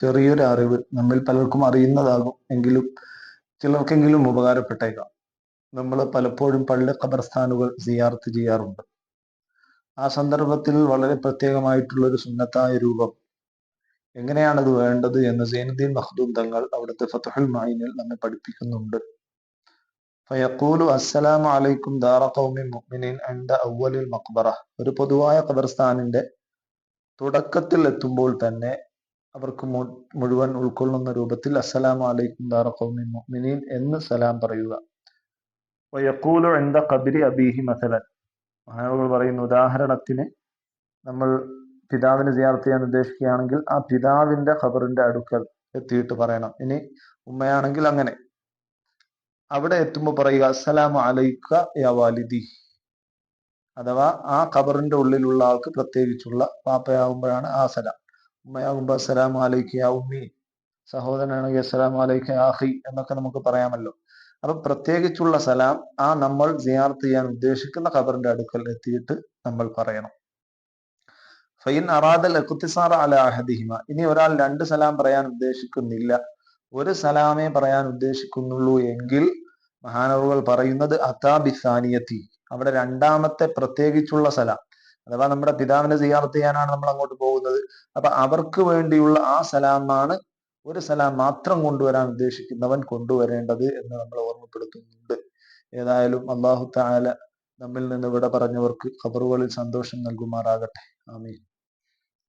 ചെറിയൊരു അറിവ് നമ്മിൽ പലർക്കും അറിയുന്നതാകും, എങ്കിലും ചിലർക്കെങ്കിലും ഉപകാരപ്പെട്ടേക്കാം. നമ്മൾ പലപ്പോഴും പള്ളി ഖബർസ്ഥാനുകൾ സിയാറത്ത് ചെയ്യാറുണ്ട്. ആ സന്ദർഭത്തിൽ വളരെ പ്രത്യേകമായിട്ടുള്ള ഒരു സുന്നത്തായ രൂപം, എങ്ങനെയാണത് വേണ്ടത് എന്ന് സൈനുദ്ദീൻ മഖ്ദൂം തങ്ങൾ അവിടുത്തെ ഫത്ഹുൽ മഈനിൽ നമ്മെ പഠിപ്പിക്കുന്നുണ്ട്. ഫയഖൂലു അസ്സലാമു അലൈക്കും ദാറ ഖൗമിൻ മുഅ്മിനീൻ ഇൻദ അവ്വലിൽ മഖ്ബറ. ഒരു പൊതുവായ ഖബർസ്ഥാനിന്റെ തുടക്കത്തിൽ എത്തുമ്പോൾ തന്നെ അവർക്ക് മുഴുവൻ ഉൾക്കൊള്ളുന്ന രൂപത്തിൽ അസ്സലാമു അലൈക്കും ദാറ ഖൗമിൻ മുഅ്മിനീൻ എന്ന് സലാം പറയുക. വയഖൂലു ഇൻദ ഖബ്രി അബീഹി മസലൻ. മഹാനവറുകൾ പറയുന്നു, ഉദാഹരണത്തിന് നമ്മൾ പിതാവിനെ സിയാറത്ത് ചെയ്യാൻ ഉദ്ദേശിക്കുകയാണെങ്കിൽ ആ പിതാവിന്റെ ഖബറിന്റെ അടുക്കൽ എത്തിയിട്ട് പറയണം. ഇനി ഉമ്മയാണെങ്കിൽ അങ്ങനെ. അവിടെ എത്തുമ്പോൾ പറയുക അസ്സലാമു അലൈക യാ വാലിദി. അഥവാ ആ ഖബറിന്റെ ഉള്ളിലുള്ള ആൾക്ക് പ്രത്യേകിച്ചുള്ള, പാപ്പയാകുമ്പോഴാണ് ആ സലാം, ഉമ്മയാകുമ്പോൾ അസ്സലാമു അലൈക യാ ഉമ്മി, സഹോദരനാണെങ്കിൽ അസ്സലാമു അലൈക യാ അഖി എന്നൊക്കെ നമുക്ക് പറയാമല്ലോ. അപ്പൊ പ്രത്യേകിച്ചുള്ള സലാം ആ നമ്മൾ സിയാറത്ത് ചെയ്യാൻ ഉദ്ദേശിക്കുന്ന ഖബറിന്റെ അടുക്കൽ എത്തിയിട്ട് നമ്മൾ പറയണം. ഫൈൻ അറാദൽ ഇഖ്തിസാറ അലാ അഹദിഹിമ. ഇനി ഒരാൾ രണ്ട് സലാം പറയാൻ ഉദ്ദേശിക്കുന്നില്ല, ഒരു സലാമേ പറയാൻ ഉദ്ദേശിക്കുന്നുള്ളൂ എങ്കിൽ മഹാനവറുകൾ പറയുന്നത് അതാ ബിസാനിയത്തി. അവിടെ രണ്ടാമത്തെ പ്രത്യേകിച്ചുള്ള സലാം, അഥവാ നമ്മുടെ പിതാവിനെ സിയാറത്ത് ചെയ്യാനാണ് നമ്മൾ അങ്ങോട്ട് പോകുന്നത്. അപ്പൊ അവർക്ക് വേണ്ടിയുള്ള ആ സലാമാണ് ഒരു സലാം മാത്രം കൊണ്ടുവരാൻ ഉദ്ദേശിക്കുന്നവൻ കൊണ്ടുവരേണ്ടത് എന്ന് നമ്മൾ ഓർമ്മപ്പെടുത്തുന്നുണ്ട്. ഏതായാലും അല്ലാഹു തആല നമ്മിൽ നിന്ന് വിട പറഞ്ഞവർക്ക് ഖബറുകളിൽ സന്തോഷം നൽകുമാറാകട്ടെ. ആമീൻ.